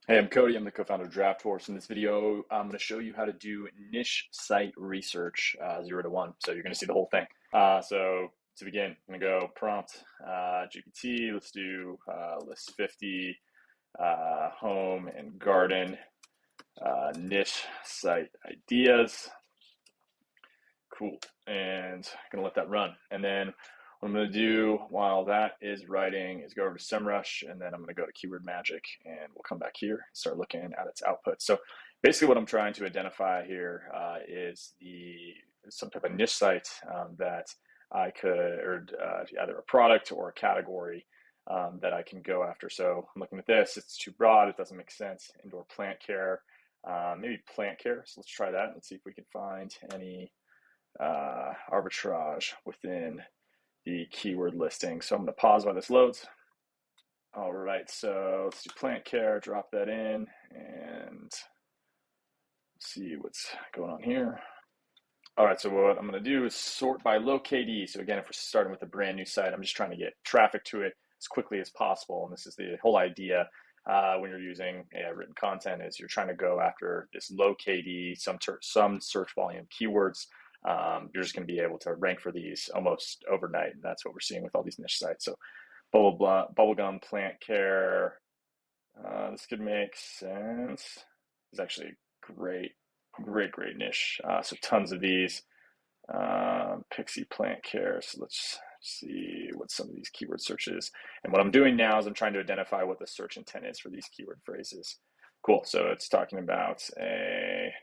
Hey, I'm Cody. I'm the co-founder of DraftHorse. In this video, I'm going to show you how to do niche site research 0 to 1. So you're going to see the whole thing. So to begin, I'm going to go prompt GPT. Let's do list 50 home and garden niche site ideas. Cool. And I'm going to let that run. And then what I'm going to do while that is writing is go over to SEMrush, and then I'm going to go to Keyword Magic, and we'll come back here and start looking at its output. So basically what I'm trying to identify here is some type of niche site that I could, or either a product or a category that I can go after. So I'm looking at this. It's too broad. It doesn't make sense. Indoor plant care, maybe plant care. So let's try that. Let's see if we can find any arbitrage within the keyword listing. So I'm going to pause while this loads. All right, so let's do plant care, drop that in, and see what's going on here. All right, so what I'm going to do is sort by low KD. So again, if we're starting with a brand new site, I'm just trying to get traffic to it as quickly as possible. And this is the whole idea when you're using written content is you're trying to go after this low KD, some search volume keywords. You're just going to be able to rank for these almost overnight. And that's what we're seeing with all these niche sites. So bubblegum, plant care, this could make sense. It's actually great, great niche. So tons of these. Pixie plant care. So let's see what some of these keyword searches. And what I'm doing now is I'm trying to identify what the search intent is for these keyword phrases. Cool. So it's talking about a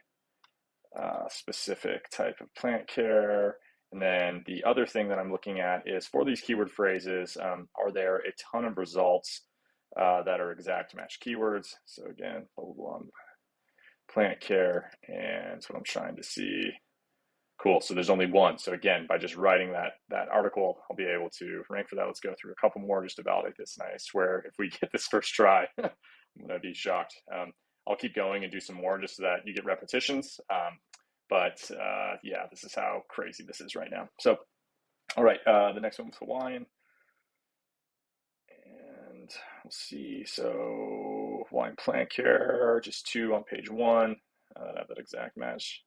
specific type of plant care. And then the other thing that I'm looking at is for these keyword phrases, are there a ton of results that are exact match keywords? So again, plant care, and what I'm trying to see. Cool. So there's only one. So again, by just writing that article, I'll be able to rank for that. Let's go through a couple more just to validate this. And I swear, if we get this first try, I'm gonna be shocked. I'll keep going and do some more just so that you get repetitions. Yeah, this is how crazy this is right now. So, all right, the next one was Hawaiian. And we'll see. So Hawaiian plant care, just 2 on page 1. Have that exact match.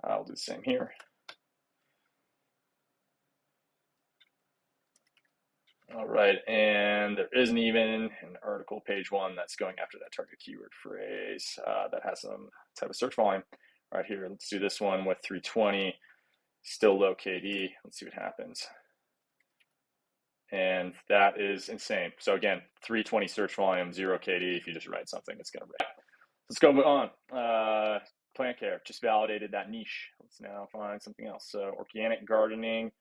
I'll do the same here. All right, and there isn't even an article, page 1, that's going after that target keyword phrase that has some type of search volume. Right here, let's do this one with 320, still low KD. Let's see what happens. And that is insane. So again, 320 search volume, 0 KD. If you just write something, it's going to rank. Let's go on. Plant care, just validated that niche. Let's now find something else. So organic gardening,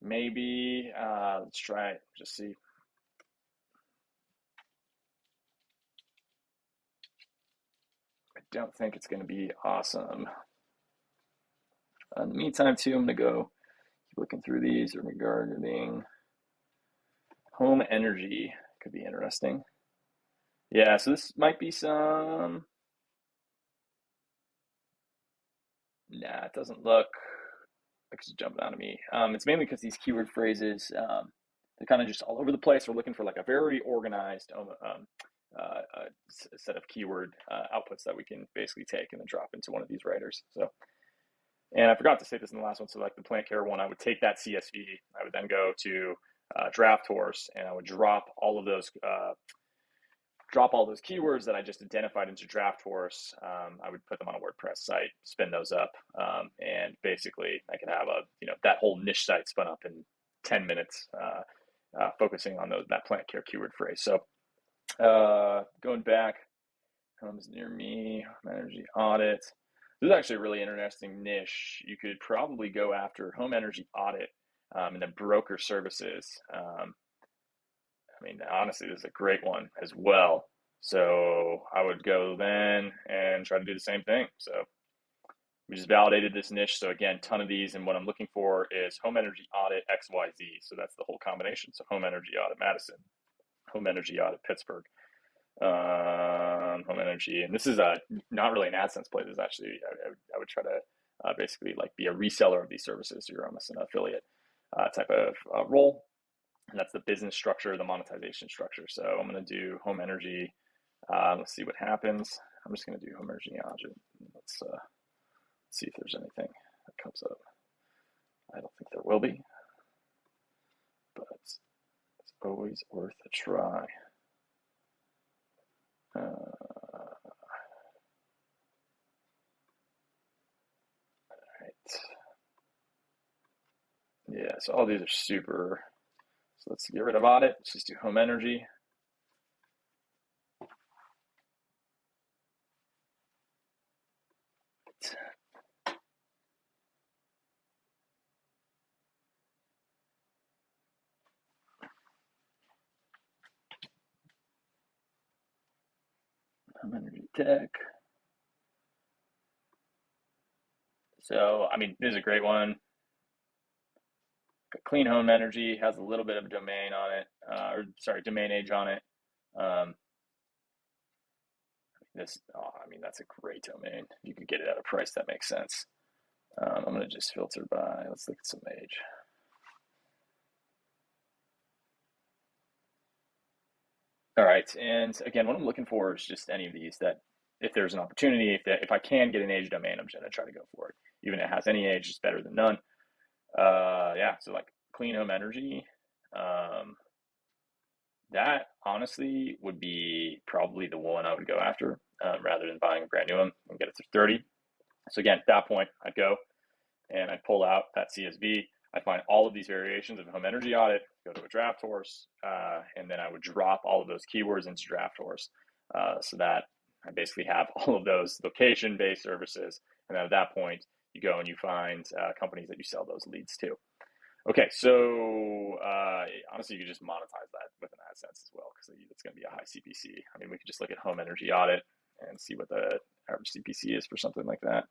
maybe. Let's try it, just see. I don't think it's going to be awesome. In the meantime, too, I'm going to go keep looking through these regarding home energy. Could be interesting. Yeah, so this might be some. Nah, it doesn't look like it's jumping out of me. It's mainly because these keyword phrases, they're kind of just all over the place. We're looking for like a very organized set of keyword outputs that we can basically take and then drop into one of these writers. So, and I forgot to say this in the last one. So like the plant care one, I would take that CSV. I would then go to DraftHorse, and I would drop all those keywords that I just identified into DraftHorse. I would put them on a WordPress site, spin those up, and basically I could have that whole niche site spun up in 10 minutes, focusing on that plant care keyword phrase. So going back, comes near me, home energy audit. This is actually a really interesting niche. You could probably go after home energy audit and then broker services. I mean, honestly, this is a great one as well. So I would go then and try to do the same thing. So we just validated this niche. So again, ton of these. And what I'm looking for is home energy audit XYZ. So that's the whole combination. So home energy audit Madison, home energy audit Pittsburgh, home energy. And this is not really an AdSense play. This is actually, I would try to basically like be a reseller of these services. So you're almost an affiliate type of role. And that's the business structure, the monetization structure. So I'm going to do home energy Let's see what happens. I'm just going to do home energy audit. Let's see if there's anything that comes up. I don't think there will be, but it's always worth a try. Right. Yeah, so all these are super. So let's get rid of audit. Let's just do home energy. Home energy tech. So, I mean, this is a great one. Clean home energy has a little bit of domain on it, or sorry, domain age on it. I mean, that's a great domain. You could get it at a price that makes sense. I'm going to just filter by, let's look at some age. All right, and again, what I'm looking for is just any of these that, if there's an opportunity, if I can get an age domain, I'm going to try to go for it. Even if it has any age, it's better than none. Yeah, so like clean home energy, that honestly would be probably the one I would go after, rather than buying a brand new one and get it to 30. So again, at that point, I'd go and I'd pull out that CSV. I'd find all of these variations of home energy audit, go to a draft horse, and then I would drop all of those keywords into draft horse, so that I basically have all of those location-based services. And then at that point, you go and you find companies that you sell those leads to. Okay, so honestly, you could just monetize that with an AdSense as well, because it's going to be a high CPC. I mean, we could just look at home energy audit and see what the average CPC is for something like that.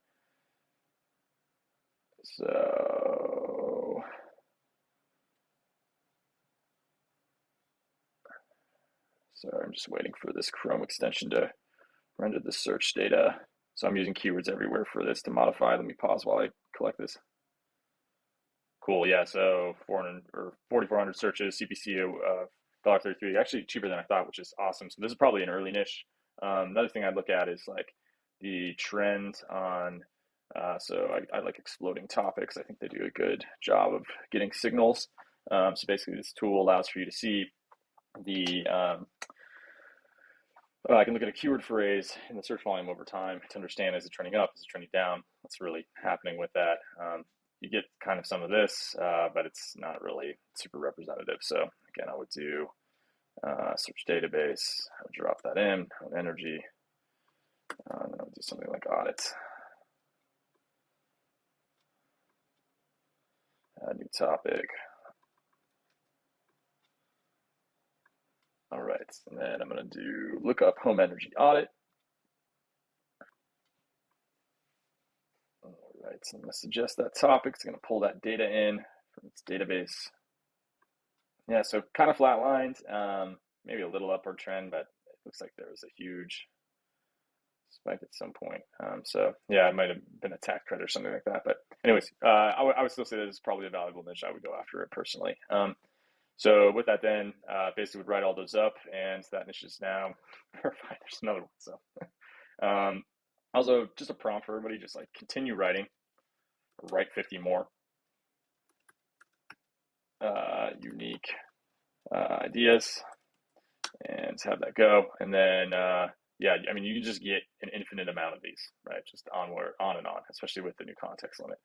So I'm just waiting for this Chrome extension to render the search data. So I'm using keywords everywhere for this to modify. Let me pause while I collect this. Cool, yeah, so 400 or 4,400 searches, CPC $1.33, actually cheaper than I thought, which is awesome. So this is probably an early niche. Another thing I'd look at is like the trend on, so I like exploding topics. I think they do a good job of getting signals. So basically this tool allows for you to see the, I can look at a keyword phrase in the search volume over time to understand, is it trending up, is it trending down, what's really happening with that. You get kind of some of this, but it's not really super representative. So again, I would do search database, I would drop that in, on energy, and I would do something like audit. New topic. All right, and then I'm going to do look up home energy audit. All right, so I'm going to suggest that topic. It's going to pull that data in from its database. Yeah, so kind of flatlined, maybe a little upward trend, but it looks like there was a huge spike at some point. So yeah, it might have been a tax credit or something like that. But anyways, I would still say that it's probably a valuable niche. I would go after it personally. So with that, then basically would write all those up, and that niche is now verified. There's another one. So also just a prompt for everybody: just like continue writing, write 50 more unique ideas, and have that go. And then yeah, I mean, you can just get an infinite amount of these, right? Just onward, on and on, especially with the new context limit.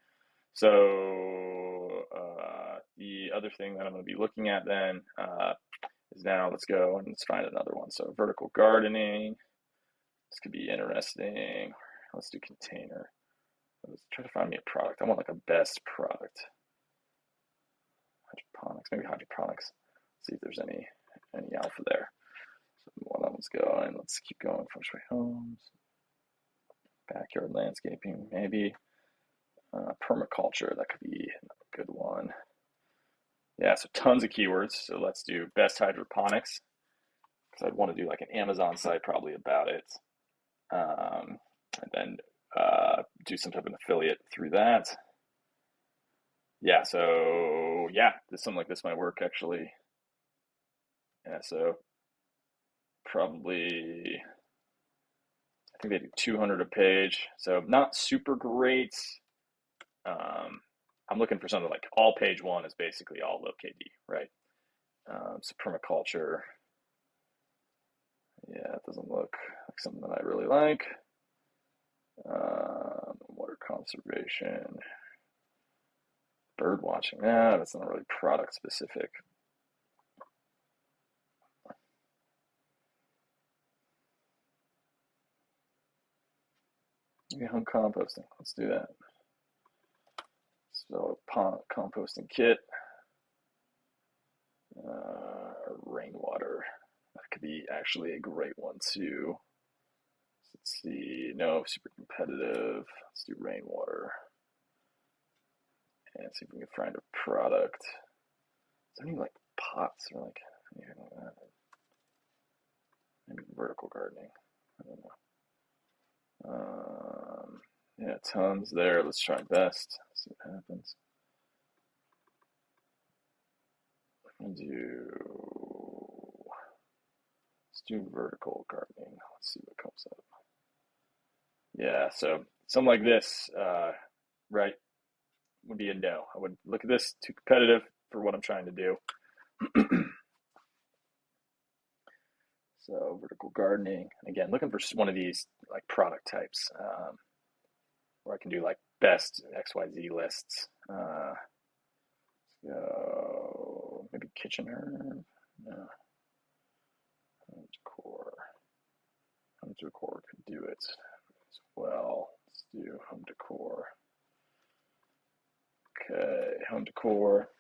So the other thing that I'm going to be looking at then is, now let's go and let's find another one. So vertical gardening, this could be interesting. Let's do container. Let's try to find me a product. I want like a best product. Hydroponics, maybe hydroponics. Let's see if there's any alpha there. So while that one's going, let's keep going. Feng Shui homes, backyard landscaping, maybe permaculture. That could be a good one. Yeah, so tons of keywords. So let's do best hydroponics, because I'd want to do like an Amazon site probably about it, and then do some type of affiliate through that. Yeah, so yeah, something like this might work actually. Yeah, so probably think they do 200 a page, so not super great. I'm looking for something like all page one is basically all low KD, right? So permaculture, yeah, it doesn't look like something that I really like. Water conservation, bird watching, yeah, that's not really product specific. Maybe home composting, let's do that. So composting kit, rainwater, that could be actually a great one too. Let's see, no, super competitive. Let's do rainwater and see if we can find a product. Is there any like pots or like anything like that? Maybe vertical gardening. I don't know. Yeah, tons there. Let's try best. See what happens. Let's do vertical gardening. Let's see what comes up. Yeah, so something like this, right, would be a no. I would look at this too competitive for what I'm trying to do. So vertical gardening, again, looking for one of these like product types where I can do like best XYZ lists. So maybe kitchen herb, no, home decor. Home decor could do it as well. Let's do home decor. Okay, home decor.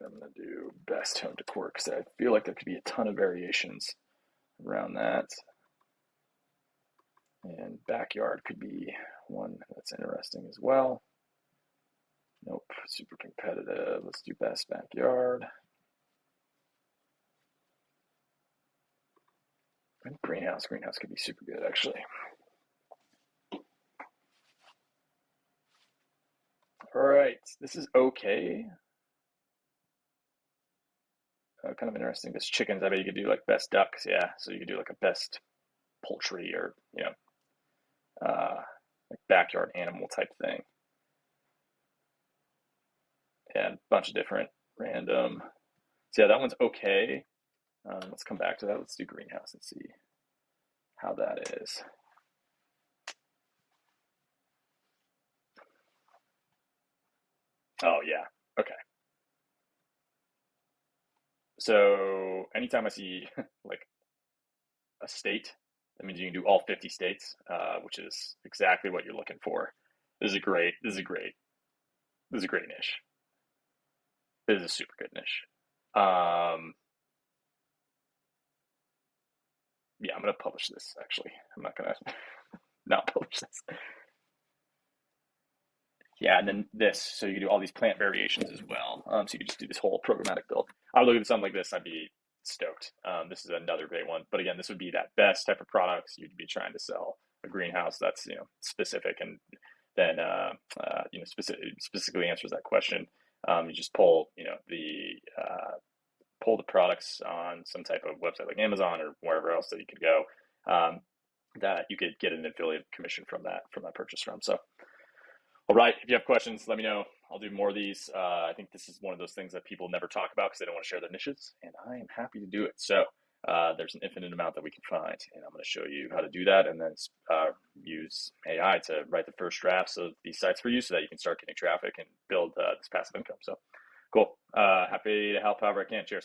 I'm going to do best home decor because I feel like there could be a ton of variations around that. And backyard could be one that's interesting as well. Nope, super competitive. Let's do best backyard. And greenhouse. Greenhouse could be super good actually. All right, this is okay. Kind of interesting. This chickens, I bet you could do like best ducks, yeah. So you could do like a best poultry or like backyard animal type thing. And a bunch of different random. So yeah, that one's okay. Let's come back to that. Let's do greenhouse and see how that is. Oh yeah, okay. So anytime I see like a state, that means you can do all 50 states, which is exactly what you're looking for. This is a great. This is a great. This is a great niche. This is a super good niche. Yeah, I'm gonna publish this actually. I'm not gonna not publish this. Yeah, and then this, so you can do all these plant variations as well. So you can just do this whole programmatic build. I would look at something like this, I'd be stoked. This is another great one. But again, this would be that best type of products you'd be trying to sell. A greenhouse that's specific, and then specifically answers that question. You just pull pull the products on some type of website like Amazon or wherever else that you could go. That you could get an affiliate commission from that purchase from. So all right, if you have questions, let me know. I'll do more of these. I think this is one of those things that people never talk about because they don't want to share their niches, and I am happy to do it. So there's an infinite amount that we can find, and I'm going to show you how to do that, and then use AI to write the first drafts of these sites for you so that you can start getting traffic and build this passive income. So cool. Happy to help however I can. Cheers.